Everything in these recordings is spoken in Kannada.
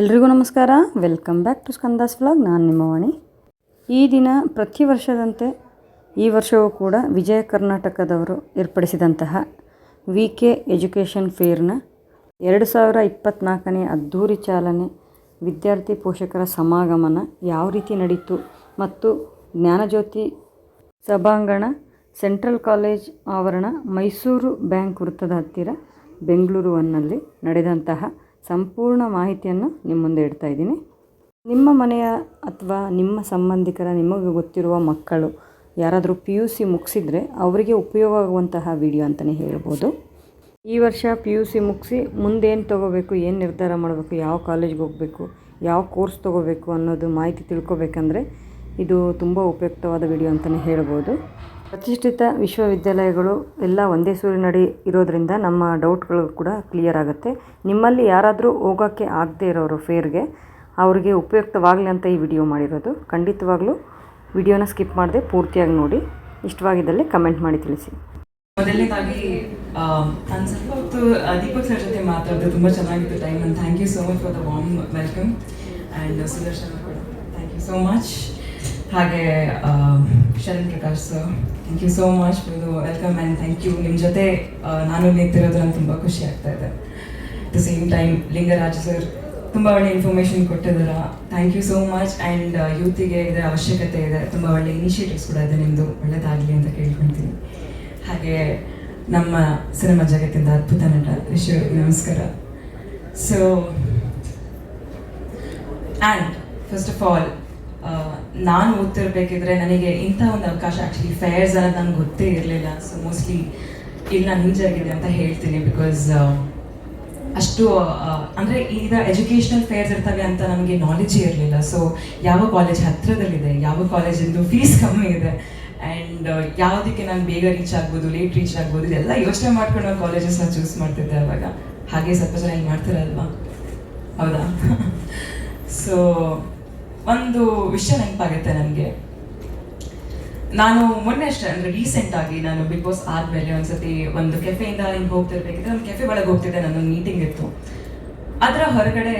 ಎಲ್ರಿಗೂ ನಮಸ್ಕಾರ. Welcome back to Skanda's vlog. ನಾನು ನಿಮ್ಮ ವಾಣಿ. ಈ ದಿನ ಪ್ರತಿ ವರ್ಷದಂತೆ ಈ ವರ್ಷವೂ ಕೂಡ ವಿಜಯ ಕರ್ನಾಟಕದವರು ಏರ್ಪಡಿಸಿದಂತಹ VK ಎಜುಕೇಷನ್ ಫೇರ್ನ 2024ನೇ ಅದ್ಧೂರಿ ಚಾಲನೆ, ವಿದ್ಯಾರ್ಥಿ ಪೋಷಕರ ಸಮಾಗಮನ ಯಾವ ರೀತಿ ನಡೀತು ಮತ್ತು ಜ್ಞಾನಜ್ಯೋತಿ ಸಭಾಂಗಣ, ಸೆಂಟ್ರಲ್ ಕಾಲೇಜ್ ಆವರಣ, ಮೈಸೂರು ಬ್ಯಾಂಕ್ ವೃತ್ತದ ಹತ್ತಿರ, ಬೆಂಗಳೂರು ಒನ್ನಲ್ಲಿ ನಡೆದಂತಹ ಸಂಪೂರ್ಣ ಮಾಹಿತಿಯನ್ನು ನಿಮ್ಮ ಮುಂದೆ ಇಡ್ತಾ ಇದ್ದೀನಿ. ನಿಮ್ಮ ಮನೆಯ ಅಥವಾ ನಿಮ್ಮ ಸಂಬಂಧಿಕರ, ನಿಮಗೆ ಗೊತ್ತಿರುವ ಮಕ್ಕಳು ಯಾರಾದರೂ PUC ಮುಗಿಸಿದರೆ ಅವರಿಗೆ ಉಪಯೋಗ ಆಗುವಂತಹ ವಿಡಿಯೋ ಅಂತಲೇ ಹೇಳ್ಬೋದು. ಈ ವರ್ಷ PUC ಮುಗಿಸಿ ಮುಂದೇನು ತೊಗೋಬೇಕು, ಏನು ನಿರ್ಧಾರ ಮಾಡಬೇಕು, ಯಾವ ಕಾಲೇಜ್ಗೆ ಹೋಗಬೇಕು, ಯಾವ ಕೋರ್ಸ್ ತೊಗೋಬೇಕು ಅನ್ನೋದು ಮಾಹಿತಿ ತಿಳ್ಕೊಬೇಕಂದ್ರೆ ಇದು ತುಂಬ ಉಪಯುಕ್ತವಾದ ವಿಡಿಯೋ ಅಂತಲೇ ಹೇಳ್ಬೋದು. ಪ್ರತಿಷ್ಠಿತ ವಿಶ್ವವಿದ್ಯಾಲಯಗಳು ಎಲ್ಲ ಒಂದೇ ಸೂರಿನಡಿ ಇರೋದರಿಂದ ನಮ್ಮ ಡೌಟ್ಗಳು ಕೂಡ ಕ್ಲಿಯರ್ ಆಗುತ್ತೆ. ನಿಮ್ಮಲ್ಲಿ ಯಾರಾದರೂ ಹೋಗೋಕ್ಕೆ ಆಗದೇ ಇರೋರು ಫೇರ್ಗೆ, ಅವರಿಗೆ ಉಪಯುಕ್ತವಾಗಲಿ ಅಂತ ಈ ವಿಡಿಯೋ ಮಾಡಿರೋದು. ಖಂಡಿತವಾಗ್ಲೂ ವಿಡಿಯೋನ ಸ್ಕಿಪ್ ಮಾಡದೆ ಪೂರ್ತಿಯಾಗಿ ನೋಡಿ. ಇಷ್ಟವಾಗಿದ್ದಲ್ಲಿ ಕಮೆಂಟ್ ಮಾಡಿ ತಿಳಿಸಿ. ಮೊದಲನೇದಾಗಿ ನಾನು ಸ್ವಲ್ಪ ಹೊತ್ತು ದೀಪಕ್ ಸರ್ ಜೊತೆ ಮಾತಾಡಿದೆ, ತುಂಬ ಚೆನ್ನಾಗಿತ್ತು time. And thank you so much for the warm welcome. And Sudarshan ಕೂಡ ಥ್ಯಾಂಕ್ ಯು ಸೋ ಮಚ್. ಹಾಗೆ Sharan Prakash sir, thank you so much for the welcome and thank you. ನಿಮ್ಮ ಜೊತೆ ನಾನು ನಿಂತಿರೋದು ನನಗೆ ತುಂಬ ಖುಷಿ ಆಗ್ತಾ ಇದೆ. At the same time Lingaraj sir ತುಂಬ ಒಳ್ಳೆ ಇನ್ಫಾರ್ಮೇಷನ್ ಕೊಟ್ಟಿದ್ದೀರಾ, thank you so much. And ಯೂತಿಗೆ ಇದರ ಅವಶ್ಯಕತೆ ಇದೆ, ತುಂಬ ಒಳ್ಳೆ ಇನಿಷಿಯೇಟಿವ್ಸ್ ಕೂಡ ಇದೆ, ನಿಮ್ಮದು ಒಳ್ಳೆಯದಾಗಲಿ ಅಂತ ಕೇಳ್ಕೊಳ್ತೀನಿ. ಹಾಗೆ ನಮ್ಮ ಸಿನಿಮಾ ಜಗತ್ತಿಂದ ಅದ್ಭುತ ನಟ ರಿಷಿಯವರಿಗೆ ನಮಸ್ಕಾರ. So and first of all, ನಾನು ಓದ್ತಿರ್ಬೇಕಿದ್ರೆ ನನಗೆ ಇಂಥ ಒಂದು ಅವಕಾಶ, ಆ್ಯಕ್ಚುಲಿ ಫೇರ್ಸ್ ಅನ್ನೋದು ನನಗೆ ಗೊತ್ತೇ ಇರಲಿಲ್ಲ. ಸೊ ಮೋಸ್ಟ್ಲಿ ಇಲ್ಲಿ ನಾನು ಹಿಂಜಾಗಿದೆ ಅಂತ ಹೇಳ್ತೀನಿ. ಬಿಕಾಸ್ ಅಷ್ಟು ಅಂದರೆ ಈಗ ಎಜುಕೇಷ್ನಲ್ ಫೇರ್ಸ್ ಇರ್ತವೆ ಅಂತ ನಮಗೆ ನಾಲೆಜೇ ಇರಲಿಲ್ಲ. ಸೊ ಯಾವ ಕಾಲೇಜ್ ಹತ್ತಿರದಲ್ಲಿದೆ, ಯಾವ ಕಾಲೇಜಿಂದು ಫೀಸ್ ಕಮ್ಮಿ ಇದೆ, ಆ್ಯಂಡ್ ಯಾವುದಕ್ಕೆ ನಾನು ಬೇಗ ರೀಚ್ ಆಗ್ಬೋದು, ಲೇಟ್ ರೀಚ್ ಆಗ್ಬೋದು, ಇದೆಲ್ಲ ಯೋಚನೆ ಮಾಡ್ಕೊಂಡು ನಾನು ಕಾಲೇಜಸ್ನ ಚೂಸ್ ಮಾಡ್ತಿದ್ದೆ ಅವಾಗ. ಹಾಗೆ ಸ್ವಲ್ಪ ಜನ ಇಲ್ಲಿ ಮಾಡ್ತಿರಲ್ವಾ, ಹೌದಾ? ಸೊ ಒಂದು ವಿಷಯ ನೆನಪಾಗುತ್ತೆ ನನಗೆ. ನಾನು ಮೊನ್ನೆ ಅಷ್ಟೇ, ಅಂದರೆ ರೀಸೆಂಟಾಗಿ ನಾನು ಬಿಗ್ ಬಾಸ್ ಆದಮೇಲೆ ಒಂದ್ಸತಿ ಒಂದು ಕೆಫೆಯಿಂದ ಹಿಂಗೆ ಹೋಗ್ತಿರ್ಬೇಕಿದ್ರೆ, ಒಂದು ಕೆಫೆ ಒಳಗೆ ಹೋಗ್ತಿದ್ದೆ, ನನ್ನೊಂದು ಮೀಟಿಂಗ್ ಇತ್ತು. ಅದರ ಹೊರಗಡೆ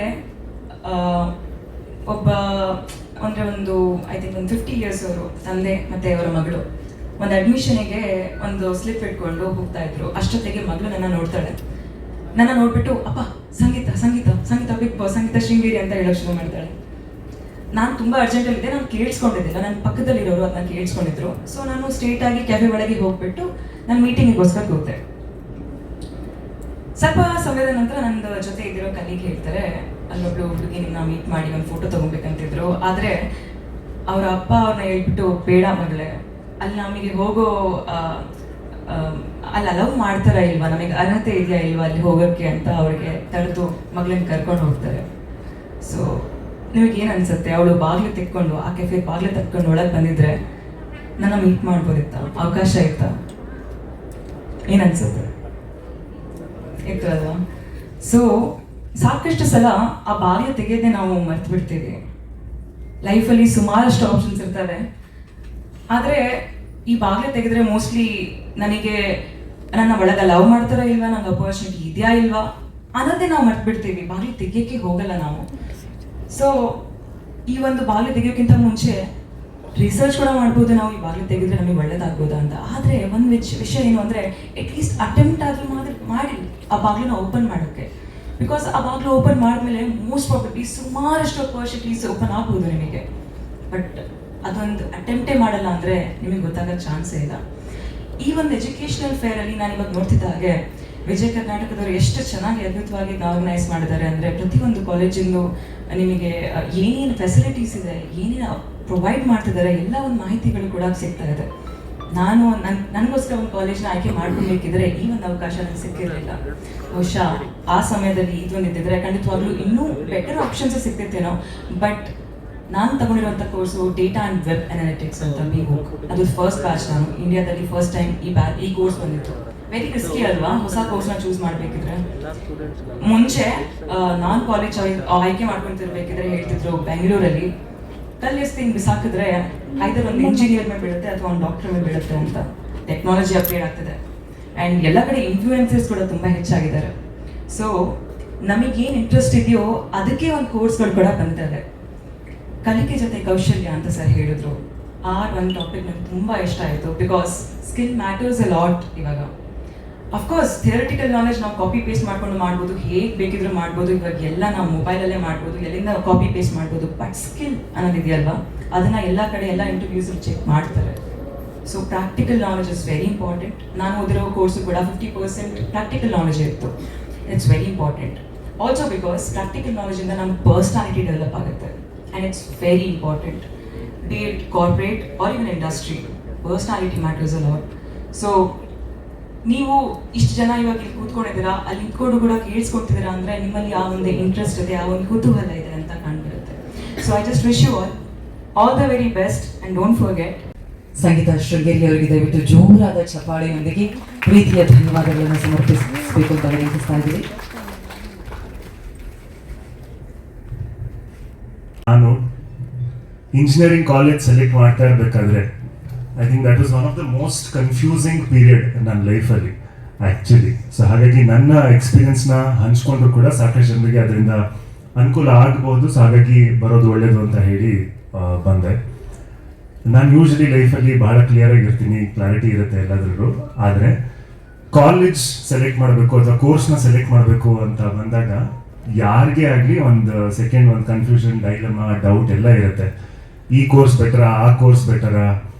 ಒಬ್ಬ ಅಂದರೆ ಒಂದು ಐ ಥಿಂಕ್ ಒಂದು 50 years ಅವರು ತಂದೆ ಮತ್ತು ಅವರ ಮಗಳು ಒಂದು ಅಡ್ಮಿಷನಿಗೆ ಒಂದು ಸ್ಲಿಪ್ ಇಟ್ಕೊಂಡು ಹೋಗ್ತಾ ಇದ್ರು. ಅಷ್ಟೊತ್ತಿಗೆ ಮಗಳು ನನ್ನ ನೋಡ್ತಾಳೆ. ನನ್ನ ನೋಡ್ಬಿಟ್ಟು, ಅಪ್ಪ ಸಂಗೀತ ಸಂಗೀತ ಸಂಗೀತ ಬಿಗ್ ಬಾಸ್, ಸಂಗೀತ ಶೃಂಗೇರಿ ಅಂತ ಹೇಳೋಕೆ ಶುರು ಮಾಡ್ತಾಳೆ. ನಾನು ತುಂಬ ಅರ್ಜೆಂಟಲ್ಲಿದ್ದೆ, ನಾನು ಕೇಳಿಸ್ಕೊಂಡಿದ್ದಿಲ್ಲ, ನನ್ನ ಪಕ್ಕದಲ್ಲಿರೋರು ಅದನ್ನ ಕೇಳಿಸ್ಕೊಂಡಿದ್ರು. ಸೊ ನಾನು ಸ್ಟ್ರೇಟಾಗಿ ಕೆಫೆ ಒಳಗೆ ಹೋಗ್ಬಿಟ್ಟು ನನ್ನ ಮೀಟಿಂಗಿಗೋಸ್ಕರ ಕೂತೆ. ಸ್ವಲ್ಪ ಸಮಯದ ನಂತರ ನನ್ನ ಜೊತೆ ಇದ್ದಿರೋ ಕಲೀಗ್ ಹೇಳ್ತಾರೆ, ಅಲ್ಲೊಬ್ಳು ಹುಡುಗಿ ನಿಮ್ಮನ್ನ ಮೀಟ್ ಮಾಡಿ ಒಂದು ಫೋಟೋ ತೊಗೊಬೇಕಂತಿದ್ರು. ಆದರೆ ಅವರ ಅಪ್ಪ ಅವ್ರನ್ನ ಹೇಳ್ಬಿಟ್ಟು, ಬೇಡ ಮಗಳೇ, ಅಲ್ಲಿ ನಮಗೆ ಹೋಗೋ ಅಲ್ಲಿ ಅಲವ್ ಮಾಡ್ತಾರ ಇಲ್ವಾ, ನಮಗೆ ಅರ್ಹತೆ ಇದೆಯಾ ಇಲ್ವಾ ಅಲ್ಲಿ ಹೋಗೋಕ್ಕೆ ಅಂತ ಅವ್ರಿಗೆ ತಡೆದು ಮಗಳನ್ನ ಕರ್ಕೊಂಡು ಹೋಗ್ತಾರೆ. ಸೊ ನಿಮಗೇನು ಅನ್ಸುತ್ತೆ, ಅವಳು ಬಾಗಿಲು ತೆಕ್ಕೊಂಡು, ಆ ಕೆಫೆ ಬಾಗಿಲು ತೆಕ್ಕೊಂಡು ಒಳಗೆ ಬಂದಿದ್ರೆ ನನ್ನ ಮೀಟ್ ಮಾಡ್ಬೋದಿತ್ತ, ಅವಕಾಶ ಇತ್ತಾ? ಏನನ್ಸುತ್ತೆ? ಇತ್ತು ಅಲ್ವಾ? ಸೊ ಸಾಕಷ್ಟು ಸಲ ಆ ಬಾಗಿಲು ತೆಗೆಯೋದೇ ನಾವು ಮರ್ತು ಬಿಡ್ತೀವಿ. ಲೈಫಲ್ಲಿ ಸುಮಾರಷ್ಟು ಆಪ್ಷನ್ಸ್ ಇರ್ತವೆ, ಆದರೆ ಈ ಬಾಗಿಲು ತೆಗೆದ್ರೆ ಮೋಸ್ಟ್ಲಿ ನನಗೆ ನನ್ನ ಒಳಗೆ ಲವ್ ಮಾಡ್ತಾರೋ ಇಲ್ವಾ, ನಂಗೆ ಅಪರ್ಚುನಿಟಿ ಇದೆಯಾ ಇಲ್ವಾ ಅನ್ನೋದೇ ನಾವು ಮರ್ತು ಬಿಡ್ತೀವಿ. ಬಾಗಿಲು ತೆಗಿಯೋಕ್ಕೆ ಹೋಗಲ್ಲ ನಾವು. ಸೊ ಈ ಒಂದು ಬಾಗಿಲು ತೆಗಿಯೋಕ್ಕಿಂತ ಮುಂಚೆ ರಿಸರ್ಚ್ ಕೂಡ ಮಾಡ್ಬೋದು ನಾವು, ಈ ಬಾಗಿಲು ತೆಗೆದ್ರೆ ನಮಗೆ ಒಳ್ಳೇದಾಗ್ಬೋದಾ ಅಂತ. ಆದರೆ ಒಂದು ವಿಷಯ ಏನು ಅಂದರೆ, ಅಟ್ಲೀಸ್ಟ್ ಅಟೆಂಪ್ಟ್ ಆದರೂ ಮಾಡಿ ಆ ಬಾಗಿಲನ್ನ ಓಪನ್ ಮಾಡೋಕ್ಕೆ. ಬಿಕಾಸ್ ಆ ಬಾಗಿಲು ಓಪನ್ ಮಾಡಿದ್ಮೇಲೆ ಮೋಸ್ಟ್ ಪ್ರಾಬಬ್ಲಿ ಸುಮಾರಷ್ಟು ಅಪರ್ಚುನಿಟೀಸ್ ಓಪನ್ ಆಗ್ಬೋದು ನಿಮಗೆ. ಬಟ್ ಅದೊಂದು ಅಟೆಂಪ್ಟೇ ಮಾಡಲ್ಲ ಅಂದರೆ ನಿಮಗೆ ಗೊತ್ತಾಗೋ ಚಾನ್ಸೇ ಇಲ್ಲ. ಈ ಒಂದು ಎಜುಕೇಷನಲ್ ಫೇರಲ್ಲಿ ನಾನು ಇವಾಗ ನೋಡ್ತಿದ್ದ ಹಾಗೆ ವಿಜಯ ಕರ್ನಾಟಕದವರು ಎಷ್ಟು ಚೆನ್ನಾಗಿ ಅದ್ಭುತವಾಗಿ ಆರ್ಗನೈಸ್ ಮಾಡಿದ್ದಾರೆ ಅಂದರೆ, ಪ್ರತಿಯೊಂದು ಕಾಲೇಜಿಂದು ನಿಮಗೆ ಏನೇನು ಫೆಸಿಲಿಟೀಸ್ ಇದೆ, ಏನೇನು ಪ್ರೊವೈಡ್ ಮಾಡ್ತಿದ್ದಾರೆ, ಎಲ್ಲ ಒಂದು ಮಾಹಿತಿಗಳು ಕೂಡ ಸಿಗ್ತಾ ಇದೆ. ನಾನು ನನಗೋಸ್ಕರ ಒಂದು ಕಾಲೇಜ್ನ ಆಯ್ಕೆ ಮಾಡ್ಕೊಬೇಕಿದ್ರೆ ಈ ಒಂದು ಅವಕಾಶ ನನಗೆ ಸಿಕ್ಕಿರಲಿಲ್ಲ. ಬಹುಶಃ ಆ ಸಮಯದಲ್ಲಿ ಇದೊಂದು ಇದ್ದಿದ್ರೆ ಖಂಡಿತವಾಗ್ಲೂ ಇನ್ನೂ ಬೆಟರ್ ಆಪ್ಷನ್ಸ್ ಸಿಗ್ತಿತ್ತೇನೋ. ಬಟ್ ನಾನು ತಗೊಂಡಿರುವಂಥ course data and web analytics ಅಂತ BWOC. ಅದು ಫಸ್ಟ್ ಬ್ಯಾಚ್. ನಾನು ಇಂಡಿಯಾದಲ್ಲಿ ಫಸ್ಟ್ ಟೈಮ್ ಈ ಕೋರ್ಸ್ ಬಂದಿತ್ತು. ವೆರಿ ರಿಸ್ಕಿ ಅಲ್ವಾ ಹೊಸ ಕೋರ್ಸ್ನ ಚೂಸ್ ಮಾಡಬೇಕಿದ್ರೆ. ಮುಂಚೆ ನಾನು ಕಾಲೇಜ್ ಆಯ್ಕೆ ಮಾಡ್ಕೊತಿರ್ಬೇಕಿದ್ರೆ ಹೇಳ್ತಿದ್ರು, ಬೆಂಗಳೂರಲ್ಲಿ ಕಲ್ಲೆಸ್ತಿ ಹಿಂಗೆ ಬಿಸಾಕಿದ್ರೆ ಐದರ್ ಒಂದು ಇಂಜಿನಿಯರ್ ಮೇಲೆ ಬೀಳುತ್ತೆ ಅಥವಾ ಒಂದು ಡಾಕ್ಟರ್ ಮೇಲೆ ಬೀಳುತ್ತೆ ಅಂತ. ಟೆಕ್ನಾಲಜಿ ಅಪ್ಗ್ರೇಡ್ ಆಗ್ತದೆ ಆ್ಯಂಡ್ ಎಲ್ಲ ಕಡೆ ಇನ್ಫ್ಲೂಯೆನ್ಸರ್ಸ್ ಕೂಡ ತುಂಬ ಹೆಚ್ಚಾಗಿದ್ದಾರೆ. ಸೊ ನಮಗೇನು ಇಂಟ್ರೆಸ್ಟ್ ಇದೆಯೋ ಅದಕ್ಕೆ ಒಂದು ಕೋರ್ಸ್ಗಳು ಕೂಡ ಬಂದಿದ್ದಾವೆ. ಕಲಿಕೆ ಜೊತೆ ಕೌಶಲ್ಯ ಅಂತ ಸರ್ ಹೇಳಿದ್ರು. ಆ ಒಂದು ಟಾಪಿಕ್ ನನಗೆ ತುಂಬ ಇಷ್ಟ ಆಯಿತು. Because skill matters a lot. ಇವಾಗ ಅಫ್ಕೋರ್ಸ್ ಥಿಯರಿಟಿಕಲ್ ನಾಲೆಜ್ ನಾವು ಕಾಪಿ ಪೇಸ್ಟ್ ಮಾಡ್ಕೊಂಡು ಮಾಡ್ಬೋದು, ಹೇಗೆ ಬೇಕಿದ್ರೂ ಮಾಡ್ಬೋದು. ಇವಾಗ ಎಲ್ಲ ನಾವು ಮೊಬೈಲಲ್ಲೇ ಮಾಡ್ಬೋದು, ಎಲ್ಲಿಂದ ಕಾಪಿ ಪೇಸ್ಟ್ ಮಾಡ್ಬೋದು. ಬಟ್ ಸ್ಕಿಲ್ ಅನ್ನೋದಿದೆಯಲ್ವಾ, ಅದನ್ನು ಎಲ್ಲ ಕಡೆ ಎಲ್ಲ ಇಂಟರ್ವ್ಯೂಸಲ್ಲಿ ಚೆಕ್ ಮಾಡ್ತಾರೆ. So practical knowledge is very important. ನಾನು ಓದಿರೋ ಕೋರ್ಸು ಕೂಡ 50% ಪ್ರಾಕ್ಟಿಕಲ್ ನಾಲೆಜ್ ಇತ್ತು. It's very important. Also because practical ನಾಲೆಜಿಂದ ನಮ್ಮ ಪರ್ಸ್ನಾಲಿಟಿ ಡೆವಲಪ್ ಆಗುತ್ತೆ. And it's very important. Be it corporate or even industry, personality matters a lot. So ನೀವು ಇಷ್ಟು ಜನ ಇವಾಗ ಇಲ್ಲಿ ಕೂತ್ಕೊಂಡಿದ್ದೀರಾ, ಅಲ್ಲಿ ನಿಂತ್ಕೊಂಡು ಕೂಡ ಕೇಳಿಸ್ಕೊಳ್ತಿದ್ದೀರಾ ಅಂದರೆ ನಿಮ್ಮಲ್ಲಿ ಆ ಒಂದು ಇಂಟ್ರೆಸ್ಟ್ ಇದೆ, ಆ ಒಂದು ಕುತೂಹಲ ಇದೆ ಅಂತ ಕಂಡುಬರುತ್ತೆ. So I just wish you all the very best and don't forget. Sangeetha Sringeri ಅವರಿಗೆ ದಯವಿಟ್ಟು ಜೋರಾದ ಚಪ್ಪಾಳೆಯೊಂದಿಗೆ ಪ್ರೀತಿಯ ಧನ್ಯವಾದಗಳನ್ನು ಸಮರ್ಪಿಸಬೇಕು ಅಂತ ವಿನಂತಿಸ್ತಾ ಇದ್ದೀವಿ. ನಾನು ಇಂಜಿನಿಯರಿಂಗ್ ಕಾಲೇಜ್ ಸೆಲೆಕ್ಟ್ ಮಾಡ್ತಾ ಇರಬೇಕಾದ್ರೆ I think that was one of the most confusing period ನನ್ನ ಲೈಫಲ್ಲಿ ಆ್ಯಕ್ಚುಲಿ. ಸೊ ಹಾಗಾಗಿ ನನ್ನ ಎಕ್ಸ್ಪೀರಿಯನ್ಸ್ನ ಹಂಚ್ಕೊಂಡ್ರು ಕೂಡ ಸಾಕಷ್ಟು ಜನರಿಗೆ ಅದರಿಂದ ಅನುಕೂಲ ಆಗ್ಬೋದು. ಸೊ ಹಾಗಾಗಿ ಬರೋದು ಒಳ್ಳೇದು ಅಂತ ಹೇಳಿ ಬಂದೆ. ನಾನು ಯೂಶಲಿ ಲೈಫಲ್ಲಿ ಬಹಳ ಕ್ಲಿಯರ್ ಆಗಿರ್ತೀನಿ, ಕ್ಲಾರಿಟಿ ಇರುತ್ತೆ ಎಲ್ಲದರಲ್ಲೂ. ಆದರೆ ಕಾಲೇಜ್ ಸೆಲೆಕ್ಟ್ ಮಾಡಬೇಕು ಅಥವಾ ಕೋರ್ಸ್ನ ಸೆಲೆಕ್ಟ್ ಮಾಡಬೇಕು ಅಂತ ಬಂದಾಗ ಯಾರಿಗೇ ಆಗಲಿ ಒಂದು ಸೆಕೆಂಡ್ ಒಂದು ಕನ್ಫ್ಯೂಷನ್, ಡೈಲಮಾ, ಡೌಟ್ ಎಲ್ಲ ಇರುತ್ತೆ. ಈ ಕೋರ್ಸ್ ಬೆಟರಾ, ಆ ಕೋರ್ಸ್ ಬೆಟರಾ,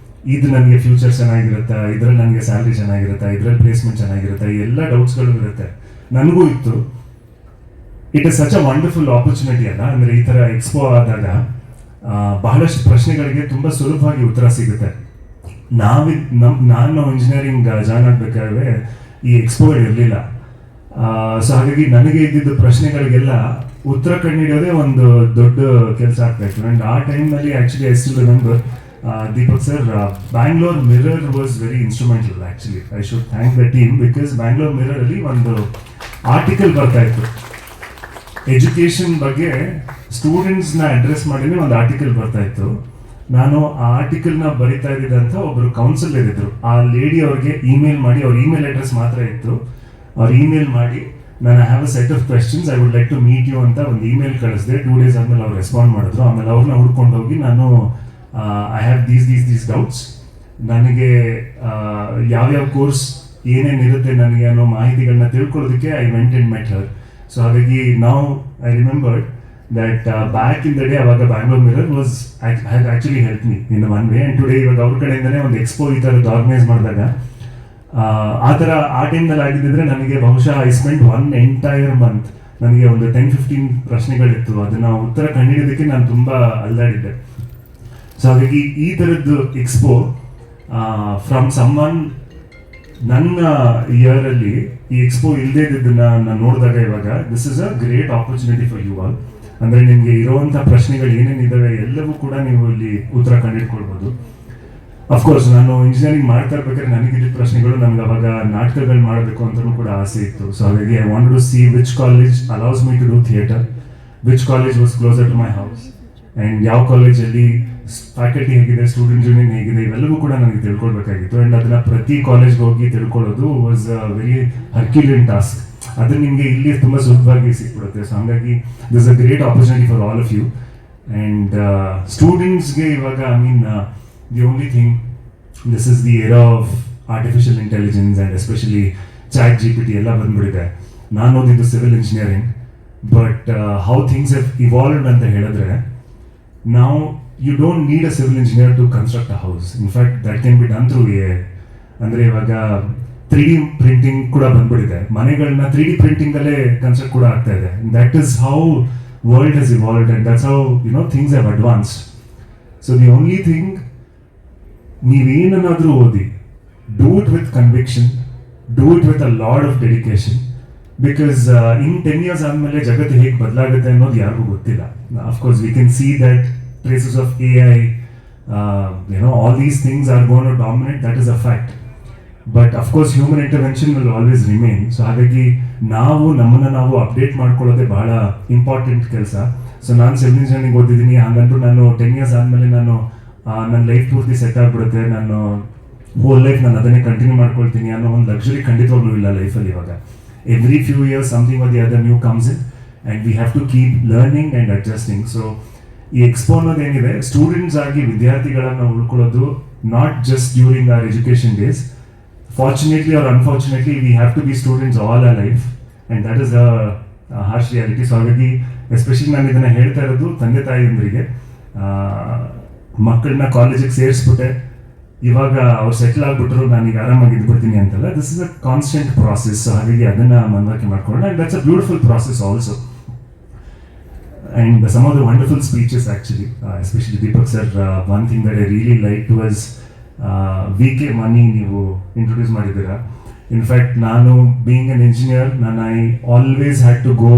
ಇದು ನನಗೆ ಫ್ಯೂಚರ್ ಚೆನ್ನಾಗಿರುತ್ತಾ, ಇದರಲ್ಲಿ ನನಗೆ ಸ್ಯಾಲ್ರಿ ಚೆನ್ನಾಗಿರುತ್ತಾ, ಇದರಲ್ಲಿ ಪ್ಲೇಸ್ಮೆಂಟ್ ಚೆನ್ನಾಗಿರುತ್ತೆ, ಎಲ್ಲ ಡೌಟ್ಸ್ಗಳು ಇರುತ್ತೆ. ನನಗೂ ಇತ್ತು. It is such a wonderful opportunity ಅಲ್ಲ. ಅಂದರೆ ಈ ಥರ ಎಕ್ಸ್ಪೋ ಆದಾಗ ಬಹಳಷ್ಟು ಪ್ರಶ್ನೆಗಳಿಗೆ ತುಂಬ ಸುಲಭವಾಗಿ ಉತ್ತರ ಸಿಗುತ್ತೆ. ನಾನು ಇಂಜಿನಿಯರಿಂಗ್ ಜಾಯ್ನ್ ಆಗಬೇಕಾದ್ರೆ ಈ ಎಕ್ಸ್ಪೋ ಇರಲಿಲ್ಲ. ಸೊ ಹಾಗಾಗಿ ನನಗೆ ಇದ್ದಿದ್ದ ಪ್ರಶ್ನೆಗಳಿಗೆಲ್ಲ ಉತ್ತರ ಕಂಡುಹಿಡಿಯೋದೇ ಒಂದು ದೊಡ್ಡ ಕೆಲಸ ಆಗ್ತಾಯಿತ್ತು. ಆ್ಯಂಡ್ ಆ ಟೈಮ್ನಲ್ಲಿ actually I still remember Deepak sir, Bangalore mirror was very instrumental actually. I should thank the team because Bangalore ಮಿರರಲ್ಲಿ ಒಂದು ಆರ್ಟಿಕಲ್ ಬರ್ತಾ ಇತ್ತು ಎಜುಕೇಷನ್ ಬಗ್ಗೆ. ಸ್ಟೂಡೆಂಟ್ಸ್ನ ಅಡ್ರೆಸ್ ಮಾಡಿನೇ ಒಂದು ಆರ್ಟಿಕಲ್ ಬರ್ತಾ ಇತ್ತು. ನಾನು ಆ ಆರ್ಟಿಕಲ್ನ ಬರಿತಾ ಇದ್ದಿದ್ದಂಥ ಒಬ್ಬರು ಕೌನ್ಸಿಲರ್ ಇದ್ರು. ಆ ಲೇಡಿ ಅವ್ರಿಗೆ ಇಮೇಲ್ ಮಾಡಿ, ಅವ್ರ ಇಮೇಲ್ ಅಡ್ರೆಸ್ ಮಾತ್ರ ಇತ್ತು. ಅವ್ರು ಇಮೇಲ್ ಮಾಡಿ, ನಾನು have a set of questions, I would like to meet you ಅಂತ ಒಂದು ಇಮೇಲ್ ಕಳಿಸಿದೆ. 2 days ಆದಮೇಲೆ ಅವ್ರು ರೆಸ್ಪಾಂಡ್ ಮಾಡಿದ್ರು. ಆಮೇಲೆ ಅವ್ರನ್ನ ಹುಡ್ಕೊಂಡು ಹೋಗಿ ನಾನು ಐ ಹ್ಯಾವ್ ದೀಸ್ ಡೌಟ್ಸ್, ನನಗೆ ಯಾವ್ಯಾವ ಕೋರ್ಸ್ ಏನೇನಿರುತ್ತೆ ನನಗೆ ಅನ್ನೋ ಮಾಹಿತಿಗಳನ್ನ ತಿಳ್ಕೊಳ್ಳೋದಕ್ಕೆ I went and met her. So ಹಾಗಾಗಿ ನಾವು I remembered that back in the day ಅವಾಗ Bangalore mirror has actually help me in one way. And today ಇವಾಗ ಅವ್ರ ಕಡೆಯಿಂದನೇ ಒಂದು ಎಕ್ಸ್ಪೋ ಈ ಥರದ್ದು ಆರ್ಗನೈಸ್ ಮಾಡಿದಾಗ ಆ ಥರ ಆ ಟೈಮ್ನಲ್ಲಿ ಆಗಿದ್ದಿದ್ರೆ ನನಗೆ ಬಹುಶಃ ಐ ಸ್ಪೆಂಡ್ 1 entire month. ನನಗೆ ಒಂದು 10-15 ಪ್ರಶ್ನೆಗಳಿತ್ತು, ಅದನ್ನು ಉತ್ತರ ಕಂಡುಹಿಡಿಯೋದಕ್ಕೆ ನಾನು ತುಂಬ ಅಲ್ಲಾಡಿದ್ದೆ. ಸೊ ಹಾಗಾಗಿ ಈ ಥರದ್ದು ಎಕ್ಸ್ಪೋ ಫ್ರಮ್ ಸಮ್ಮನ್ ನನ್ನ ಇಯರಲ್ಲಿ ಈ ಎಕ್ಸ್ಪೋ ಇಲ್ಲದೇ ಇದ್ದದನ್ನ ನಾನು ನೋಡಿದಾಗ ಇವಾಗ this is a great opportunity for you all. ಅಂದರೆ ನಿಮಗೆ ಇರುವಂಥ ಪ್ರಶ್ನೆಗಳು ಏನೇನಿದ್ದಾವೆ ಎಲ್ಲವೂ ಕೂಡ ನೀವು ಇಲ್ಲಿ ಉತ್ತರ ಕಂಡುಹಿಡ್ಕೊಳ್ಬೋದು. ಅಫ್ಕೋರ್ಸ್ ನಾನು ಇಂಜಿನಿಯರಿಂಗ್ ಮಾಡ್ತಾ ಇರ್ಬೇಕಾದ್ರೆ ನನಗಿದ್ದ ಪ್ರಶ್ನೆಗಳು, ನಮ್ಗೆ ಅವಾಗ ನಾಟಕಗಳು ಮಾಡಬೇಕು ಅಂತಲೂ ಕೂಡ ಆಸೆ ಇತ್ತು. ಸೊ ಹಾಗಾಗಿ I want to see which college allows me to do theatre, which college was closer to my house, and ಯಾವ ಕಾಲೇಜಲ್ಲಿ ಫ್ಯಾಕಲ್ಟಿ ಹೇಗಿದೆ, ಸ್ಟೂಡೆಂಟ್ ಯೂನಿಯನ್ ಹೇಗಿದೆ, ಇವೆಲ್ಲವೂ ಕೂಡ ನನಗೆ ತಿಳ್ಕೊಳ್ಬೇಕಾಗಿತ್ತು. ಆ್ಯಂಡ್ ಅದನ್ನು ಪ್ರತಿ ಕಾಲೇಜ್ಗೆ ಹೋಗಿ ತಿಳ್ಕೊಳ್ಳೋದು was a very herculean task. ಅದು ನಿಮಗೆ ಇಲ್ಲಿ ತುಂಬ ಸುಲಭವಾಗಿ ಸಿಕ್ಬಿಡುತ್ತೆ. ಸೊ ಹಾಗಾಗಿ this a great opportunity for all of you. And ಸ್ಟೂಡೆಂಟ್ಸ್ಗೆ ಇವಾಗ I mean the only thing, this is the era of artificial intelligence and especially chat GPT ಎಲ್ಲ ಬಂದ್ಬಿಟ್ಟಿದೆ. ನಾನು ಓದಿದ್ದು civil engineering, but how things have evolved ಅಂತ ಹೇಳಿದ್ರೆ, ನಾವು you don't need a civil engineer to construct a house. In fact that can be done through AI. ಅಂದರೆ ಇವಾಗ 3D ಪ್ರಿಂಟಿಂಗ್ ಕೂಡ ಬಂದ್ಬಿಟ್ಟಿದೆ. ಮನೆಗಳನ್ನ 3D ಪ್ರಿಂಟಿಂಗಲ್ಲೇ ಕನ್ಸ್ಟ್ರಕ್ಟ್ ಕೂಡ ಆಗ್ತಾ ಇದೆ. That is how world has evolved and that's how things have advanced. So the only thing, ನೀವೇನಾದರೂ ಓದಿ, do it with conviction, do it with a lot of dedication. Because in 10 years ಆದಮೇಲೆ ಜಗತ್ತು ಹೇಗೆ ಬದಲಾಗುತ್ತೆ ಅನ್ನೋದು ಯಾರಿಗೂ ಗೊತ್ತಿಲ್ಲ. Of course we can see that traces of AI, all these things are going to dominate, that is a fact. But of course human intervention will always remain. So ಹಾಗಾಗಿ ನಾವು ನಮ್ಮನ್ನು ನಾವು ಅಪ್ಡೇಟ್ ಮಾಡ್ಕೊಳ್ಳೋದೇ ಬಹಳ ಇಂಪಾರ್ಟೆಂಟ್ ಕೆಲಸ. ಸೊ ನಾನು ಸಿವಿಲ್ ಇಂಜಿನಿಯರಿಂಗ್ ಓದಿದ್ದೀನಿ, ಹಾಗಂತೂ ನಾನು 10 years ಆದಮೇಲೆ ನಾನು ನನ್ನ ಲೈಫ್ ಪೂರ್ತಿ ಸೆಟ್ ಆಗಿಬಿಡುತ್ತೆ, ನಾನು ಹೋಲ್ ಲೈಫ್ ನಾನು ಅದನ್ನೇ ಕಂಟಿನ್ಯೂ ಮಾಡ್ಕೊಳ್ತೀನಿ ಅನ್ನೋ ಒಂದು ಲಕ್ಸುರಿ ಖಂಡಿತವಾಗ್ಲೂ ಇಲ್ಲ ಲೈಫಲ್ಲಿ. ಇವಾಗ every few years something or the other new comes in. And we have to keep learning and adjusting. So ಈ ಎಕ್ಸ್ಪೋ ಅನ್ನೋದೇನಿದೆ, ಸ್ಟೂಡೆಂಟ್ಸ್ ಆಗಿ ವಿದ್ಯಾರ್ಥಿಗಳನ್ನು ಉಳ್ಕೊಳ್ಳೋದು not just during our education days. Fortunately or unfortunately we have to be students all our life, and that is a harsh reality. So ಹಾಗಾಗಿ ಎಸ್ಪೆಷಲಿ ನಾನು ಇದನ್ನು ಹೇಳ್ತಾ ಇರೋದು ತಂದೆ ತಾಯಿಯಂದರಿಗೆ. ಮಕ್ಕಳನ್ನ ಕಾಲೇಜಿಗೆ ಸೇರಿಸ್ಬಿಟ್ಟೆ, ಇವಾಗ ಅವ್ರು ಸೆಟ್ಲ್ ಆಗ್ಬಿಟ್ರು, ನಾನೀಗ ಆರಾಮಾಗಿ ಇದ್ಬಿಡ್ತೀನಿ ಅಂತಲ್ಲ. This is a constant process. So ಹಾಗಾಗಿ ಅದನ್ನು ಮನವರಿಕೆ ಮಾಡ್ಕೊಂಡು, and that's a beautiful process also. And some of the wonderful speeches actually, especially Deepak sir, one thing that I really liked was VK Money ನೀವು introduce ಮಾಡಿದ್ದೀರಾ. In fact, ನಾನು being an engineer, I always had to go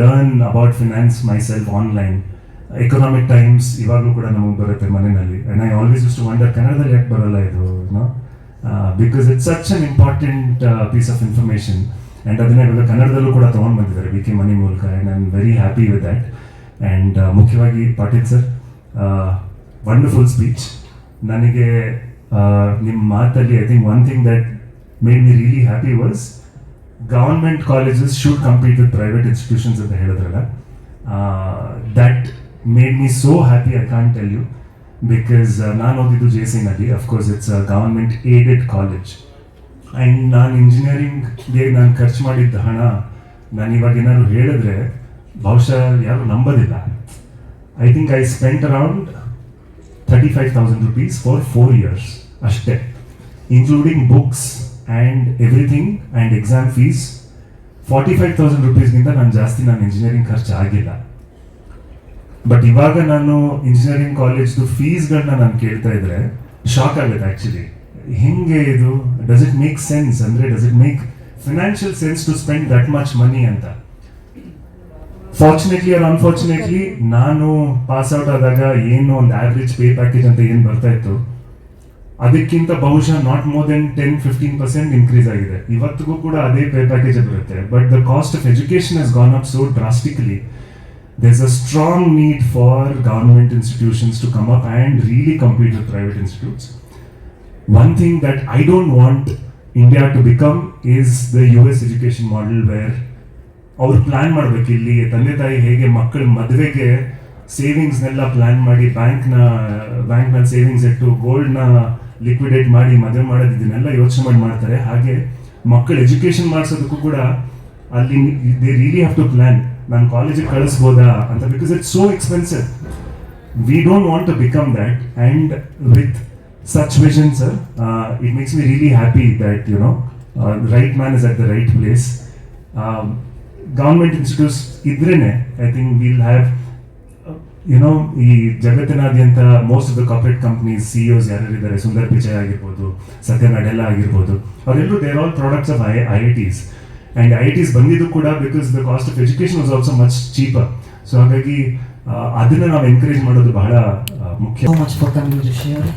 learn about finance myself online. Economic Times ಇವಾಗಲೂ ಕೂಡ ನಮಗೆ ಬರುತ್ತೆ ಮನೆಯಲ್ಲಿ, and I always used to wonder ಕನ್ನಡದಲ್ಲಿ ಯಾಕೆ ಬರಲ್ಲ ಇದು, because it's such an important piece of information. And ಅದನ್ನ ಇವಾಗ ಕನ್ನಡದಲ್ಲೂ ಕೂಡ ತೊಗೊಂಡು ಬಂದಿದ್ದಾರೆ ವಿ ಕೆ ಮನಿ ಮೂಲಕ, and I am very happy with that. And ಮುಖ್ಯವಾಗಿ ಪಾಟೀಲ್ ಸರ್, ವಂಡರ್ಫುಲ್ ಸ್ಪೀಚ್. ನನಗೆ ನಿಮ್ಮ ಮಾತಲ್ಲಿ I think one thing that made me really happy was government colleges should compete with private institutions ಅಂತ ಹೇಳಿದ್ರಲ್ಲ, that made me so happy. I can't tell you, because ನಾನು ಓದಿದ್ದು JC ನಲ್ಲಿ. Of course it's a government aided college. And ನಾನು ಇಂಜಿನಿಯರಿಂಗ್ಗೆ ನಾನು ಖರ್ಚು ಮಾಡಿದ್ದ ಹಣ ನಾನು ಇವಾಗ ಏನಾದ್ರು ಹೇಳಿದ್ರೆ ಬಹುಶಃ ಯಾರು ನಂಬೋದಿಲ್ಲ. I think I spent around 35,000 rupees for 4 years ಅಷ್ಟೇ, including books and everything and exam fees. 45,000 rupeesಗಿಂತ ನಾನು ಜಾಸ್ತಿ ನಾನು ಇಂಜಿನಿಯರಿಂಗ್ ಖರ್ಚು ಆಗಿಲ್ಲ. ಬಟ್ ಇವಾಗ ನಾನು ಇಂಜಿನಿಯರಿಂಗ್ ಕಾಲೇಜ್ದು ಫೀಸ್ಗಳನ್ನ ನಾನು ಕೇಳ್ತಾ ಇದ್ರೆ ಶಾಕ್ ಆಗುತ್ತೆ ಆ್ಯಕ್ಚುಲಿ. ಹೆಂಗೆ ಇದು, ಡಸ್ ಇಟ್ ಮೇಕ್ ಸೆನ್ಸ್ ಅಂದರೆ, does it make financial sense to spend that much money ಅಂತ. ಫಾರ್ಚುನೇಟ್ಲಿ ಆರ್ ಅನ್ಫಾರ್ಚುನೇಟ್ಲಿ ನಾನು ಪಾಸ್ ಔಟ್ ಆದಾಗ ಏನು ಒಂದು ಆವ್ರೇಜ್ ಪೇ ಪ್ಯಾಕೇಜ್ ಅಂತ ಏನು ಬರ್ತಾ ಇತ್ತು, ಅದಕ್ಕಿಂತ ಬಹುಶಃ ನಾಟ್ ಮೋರ್ ದೆನ್ 10-15% ಇನ್ಕ್ರೀಸ್ ಆಗಿದೆ. ಇವತ್ತಿಗೂ ಕೂಡ ಅದೇ ಪೇ ಪ್ಯಾಕೇಜ್ ಬರುತ್ತೆ. But the cost of education has gone up so drastically. There's a strong need for government institutions to come up and really compete with private institutes. One thing that I don't want India to become is the US education model where ಅವ್ರು ಪ್ಲ್ಯಾನ್ ಮಾಡಬೇಕು, ಇಲ್ಲಿ ತಂದೆ ತಾಯಿ ಹೇಗೆ ಮಕ್ಕಳ ಮದುವೆಗೆ ಸೇವಿಂಗ್ಸ್ನೆಲ್ಲ ಪ್ಲ್ಯಾನ್ ಮಾಡಿ ಬ್ಯಾಂಕ್ನಲ್ಲಿ ಸೇವಿಂಗ್ಸ್ ಇಟ್ಟು ಗೋಲ್ಡ್ನ ಲಿಕ್ವಿಡೇಟ್ ಮಾಡಿ ಮದುವೆ ಮಾಡೋದು, ಇದನ್ನೆಲ್ಲ ಯೋಚನೆ ಮಾಡಿ ಮಾಡ್ತಾರೆ. ಹಾಗೆ ಮಕ್ಕಳು ಎಜುಕೇಷನ್ ಮಾಡಿಸೋದಕ್ಕೂ ಕೂಡ ಅಲ್ಲಿ they really have to plan, ನಾನು ಕಾಲೇಜಿಗೆ ಕಳಿಸ್ಬೋದಾ ಅಂತ, because it's so expensive. We don't want to become that. And with such vision, sir, it makes me really happy that the right man is at the right place. Government institutes idrene, I think we'll have ಈ ಜಗತ್ತಿನಾದ್ಯಂತ most of the corporate companies CEOs ಯಾರಿದ್ದಾರೆ, ಸುಂದರ್ ಪಿಚೈ ಆಗಿರ್ಬೋದು, ಸತ್ಯ ನಡೆಲ್ಲ ಆಗಿರ್ಬೋದು, ಅವರೆಲ್ಲರೂ they are all products of IITs. And IITs ಬಂದಿದ್ದು ಕೂಡ because the cost of education was also much cheaper. So ಹಾಗಾಗಿ ಅದನ್ನು ನಾವು ಎನ್ಕರೇಜ್ ಮಾಡೋದು ಬಹಳ ಮುಖ್ಯ. So much for coming to share.